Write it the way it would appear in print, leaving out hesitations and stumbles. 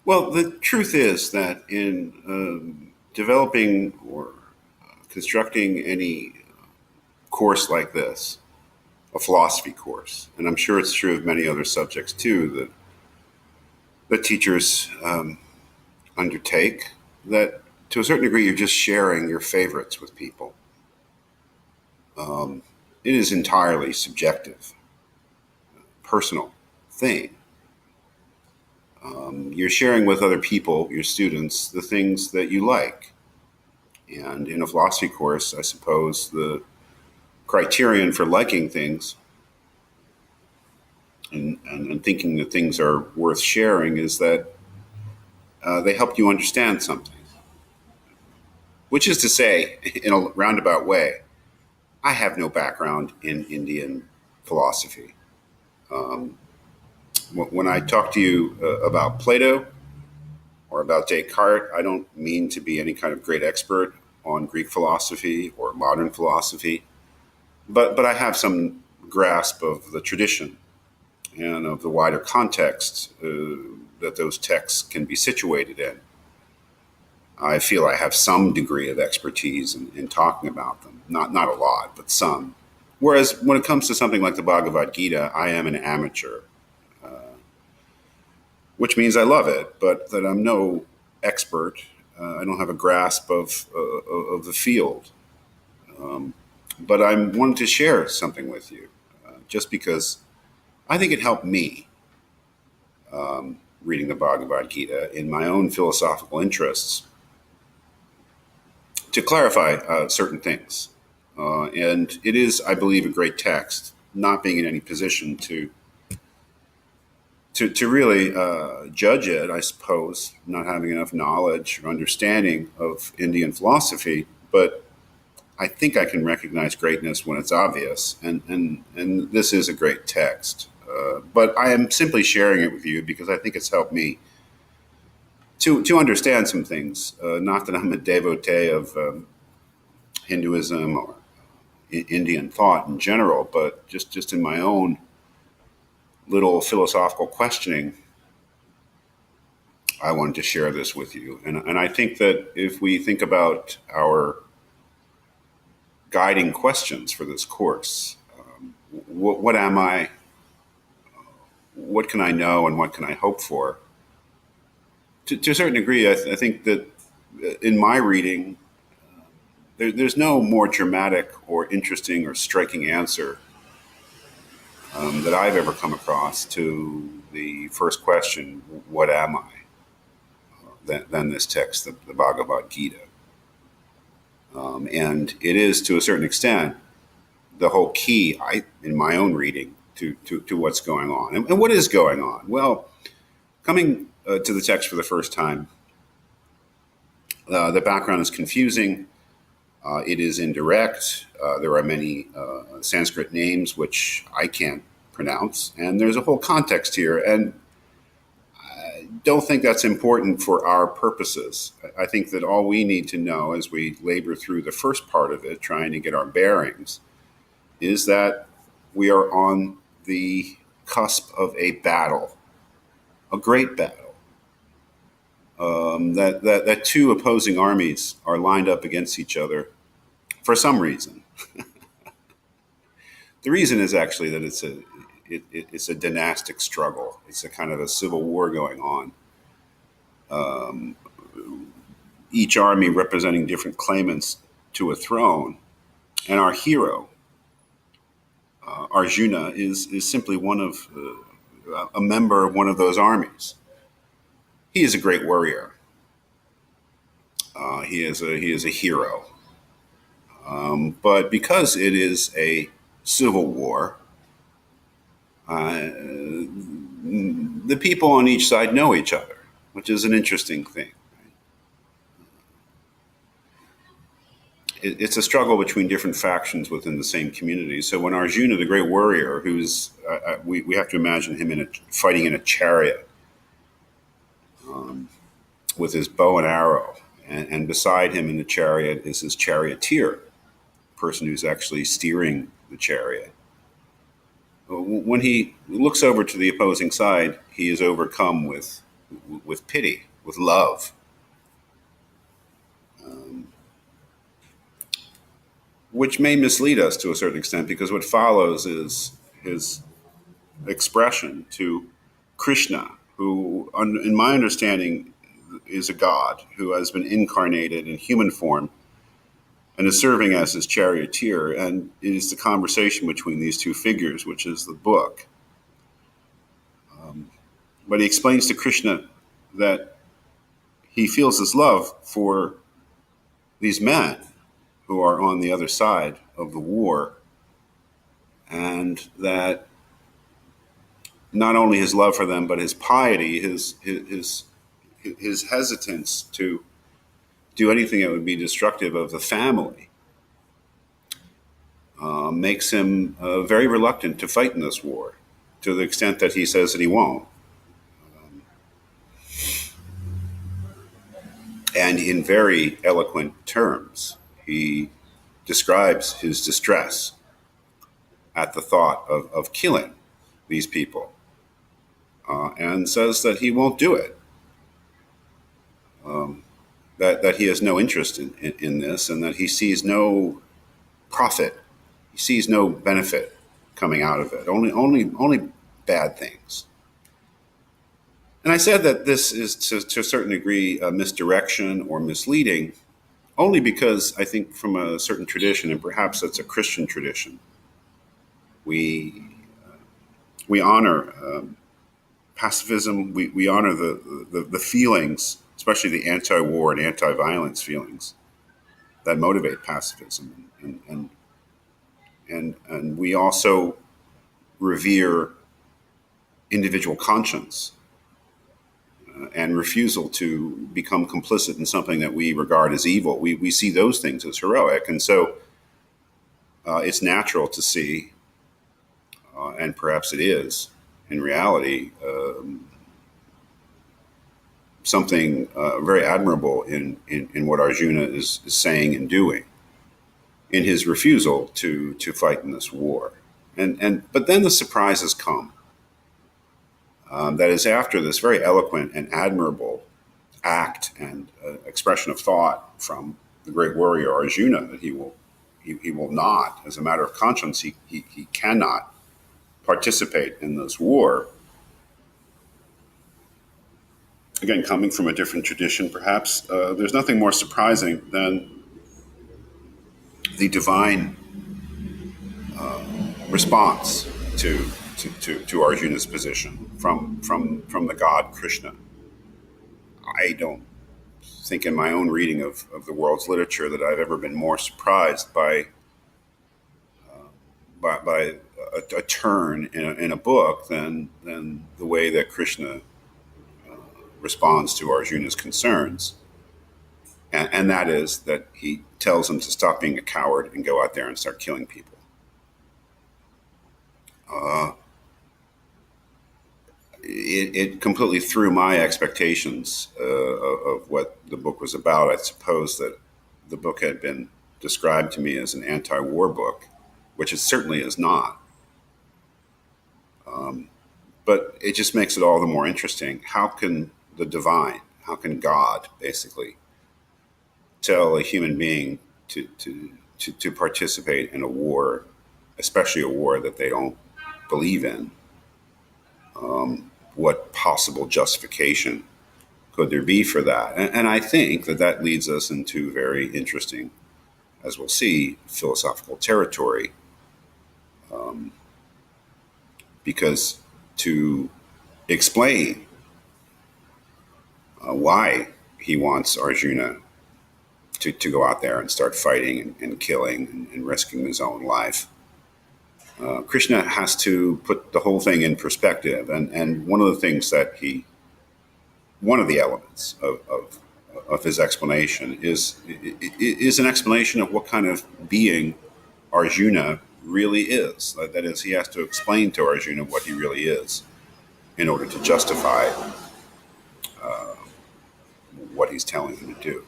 Well, the truth is that in developing or constructing any course like this, a philosophy course, and I'm sure it's true of many other subjects too, that teachers undertake, that to a certain degree you're just sharing your favorites with people. It is entirely subjective, personal thing. You're sharing with other people, your students, the things that you like. And in a philosophy course, I suppose the criterion for liking things and thinking that things are worth sharing is that they help you understand something. Which is to say, in a roundabout way, I have no background in Indian philosophy. Um, when I talk to you about Plato or about Descartes, I don't mean to be any kind of great expert on Greek philosophy or modern philosophy, but I have some grasp of the tradition and of the wider context that those texts can be situated in. I feel I have some degree of expertise in talking about them. Not a lot, but some. Whereas when it comes to something like the Bhagavad-Gita, I am an amateur, which means I love it, but that I'm no expert. I don't have a grasp of the field. Um, but I wanted to share something with you, just because I think it helped me reading the Bhagavad Gita in my own philosophical interests to clarify certain things. And it is, I believe, a great text, not being in any position to really judge it, I suppose, not having enough knowledge or understanding of Indian philosophy. But I think I can recognize greatness when it's obvious, and this is a great text. But I am simply sharing it with you because I think it's helped me to understand some things. Not that I'm a devotee of Hinduism or Indian thought in general, but just in my own little philosophical questioning, I wanted to share this with you. And I think that if we think about our guiding questions for this course, what am I? What can I know and what can I hope for? To a certain degree, I think that in my reading, there's no more dramatic or interesting or striking answer that I've ever come across to the first question, what am I? Than this text, the Bhagavad Gita. And it is, to a certain extent, the whole key, in my own reading, to what's going on. And what is going on? Well, coming to the text for the first time, the background is confusing. It is indirect. There are many Sanskrit names which I can't pronounce. And there's a whole context here. And I don't think that's important for our purposes. I think that all we need to know as we labor through the first part of it, trying to get our bearings, is that we are on the cusp of a battle, a great battle. That two opposing armies are lined up against each other for some reason. The reason is actually that it's a dynastic struggle. It's a kind of a civil war going on. Each army representing different claimants to a throne, and our hero, Arjuna, is simply one of a member of one of those armies. He is a great warrior. He is a hero. But because it is a civil war, the people on each side know each other, which is an interesting thing. It's a struggle between different factions within the same community. So when Arjuna, the great warrior, who's we have to imagine him fighting in a chariot with his bow and arrow, and beside him in the chariot is his charioteer, person who's actually steering the chariot. When he looks over to the opposing side, he is overcome with with pity, with love. Which may mislead us to a certain extent, because what follows is his expression to Krishna, who, in my understanding, is a god who has been incarnated in human form and is serving as his charioteer. And it is the conversation between these two figures, which is the book. But he explains to Krishna that he feels his love for these men who are on the other side of the war, and that not only his love for them, but his piety, his hesitance to do anything that would be destructive of the family, makes him very reluctant to fight in this war, to the extent that he says that he won't. And in very eloquent terms, he describes his distress at the thought of killing these people, and says that he won't do it, that he has no interest in this, and that he sees no profit, he sees no benefit coming out of it, only bad things. And I said that this is to a certain degree a misdirection or misleading, only because I think from a certain tradition, and perhaps that's a Christian tradition, we honor pacifism. We honor the feelings, especially the anti-war and anti-violence feelings that motivate pacifism, and we also revere individual conscience, and refusal to become complicit in something that we regard as evil. We see those things as heroic. And so it's natural to see, and perhaps it is in reality, something very admirable in what Arjuna is saying and doing in his refusal to fight in this war. But then the surprises come. That is, after this very eloquent and admirable act and expression of thought from the great warrior Arjuna, that he will not, as a matter of conscience, he cannot participate in this war. Again, coming from a different tradition, perhaps, there's nothing more surprising than the divine response to Arjuna's position from the god Krishna. I don't think in my own reading of the world's literature that I've ever been more surprised by a turn in a book than the way that Krishna responds to Arjuna's concerns. And that is that he tells him to stop being a coward and go out there and start killing people. It completely threw my expectations of what the book was about. I suppose that the book had been described to me as an anti-war book, which it certainly is not. But it just makes it all the more interesting. How can the divine, how can God basically tell a human being to participate in a war, especially a war that they don't believe in? What possible justification could there be for that? And I think that leads us into very interesting, as we'll see, philosophical territory. Because to explain why he wants Arjuna to go out there and start fighting and killing and risking his own life, Krishna has to put the whole thing in perspective. And one of the things that one of the elements of his explanation is an explanation of what kind of being Arjuna really is. That is, he has to explain to Arjuna what he really is in order to justify what he's telling him to do.